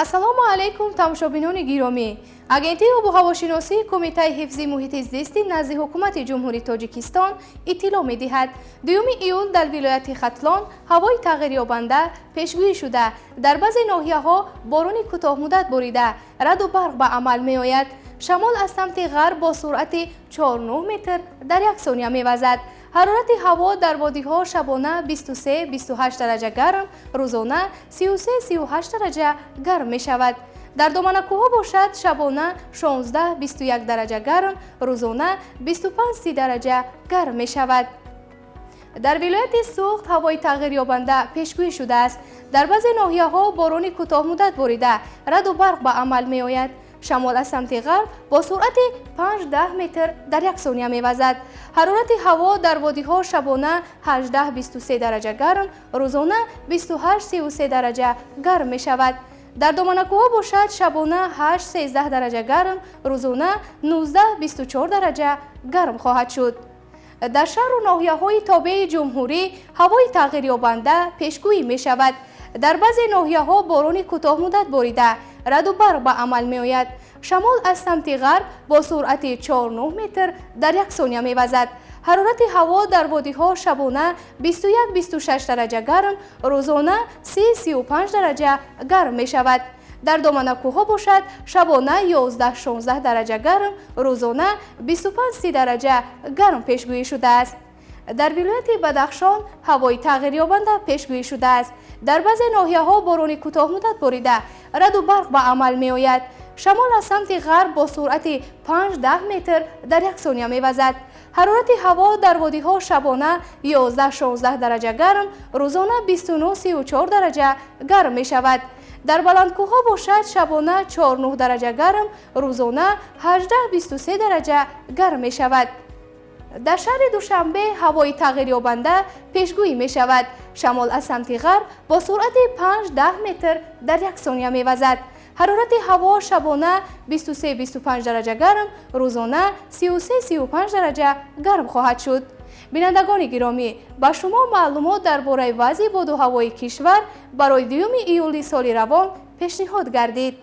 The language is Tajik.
ассалому алайкум тамошобинони гиромӣ. Агентии обу ҳавошиносии Кумитаи ҳифзи муҳити зисти назди ҳукумати ҷумҳурии Тоҷикистон иттилоъ медиҳад, 2 июл дар вилояти Хатлон ҳавои тағйирёбанда пешгӯӣ шуда, дар баъзе ноҳияҳо борони кӯтоҳмуддат борида, раъду барқ ба амал меояд. Шамол аз самти ғарб бо суръати 4-9 метр дар як сония мевазад. ҳарорати ҳаво дар водиҳо шабона 23-28 дараҷа гарм, рӯзона 33-38 дараҷа гарм мешавад. дар доманакӯҳо бошад шабона 16-21 дараҷа гарм, рӯзона 25-30 дараҷа гарм мешавад. дар вилояти Суғд ҳавои тағйирёбанда пешгӯӣ шудааст. дар баъзе ноҳияҳо борони кӯтоҳмуддат борида, раъду барқ ба амал меояд. шамол аз самти ғарб бо суръати 5-10 метр дар як сония мевазад. ҳарорати ҳаво дар водиҳо шабона 18-23 дараҷа гарм, рӯзона 28-33 дараҷа гарм мешавад. дар доманакӯҳо бошад шабона 8-13 дараҷа гарм, рӯзона 19-24 дараҷа гарм хоҳад шуд. дар шаҳру ноҳияҳои тобеи ҷумҳурӣ ҳавои тағйирёбанда пешгӯӣ мешавад. дар баъзе ноҳияҳо борони кӯтоҳмуддат борида, раъду барқ ба амал меояд. шамол аз самти ғарб бо суръати 4-9 метр дар як сония мевазад. ҳарорати ҳаво дар водиҳо шабона 21-26 дараҷа гарм, рӯзона 30-35 дараҷа гарм мешавад. дар доманакӯҳо бошад шабона 11-16 дараҷа гарм, рӯзона 25-30 дараҷа гарм пешгӯӣ шудааст. дар вилояти Бадахшон ҳавои тағйирёбанда пешгӯӣ шудааст. дар баъзе ноҳияҳо борони кӯтоҳмуддат борида, раъду барқ ба амал меояд. шамол аз самти ғарб бо суръати 5-10 метр дар як сония мевазад. ҳарорати ҳаво дар водиҳо шабона 11-16 дараҷа гарм, рӯзона 29-34 дараҷа гарм мешавад. дар баландкӯҳҳо бошад шабона 4-9 дараҷа гарм, рӯзона 18-23 дараҷа гарм мешавад. дар шаҳри Душанбе ҳавои тағйирёбанда пешгӯӣ мешавад. шамол аз самти ғарб бо суръати 5-10 метр дар як сония мевазад. ҳарорати ҳаво шабона 23-25 дараҷа гарм, рӯзона 33-35 дараҷа гарм хоҳад шуд. бинандагони гиромӣ, ба шумо маълумот дар бораи вазъи боду ҳавои кишвар барои 2 июли соли равон пешниҳод гардид.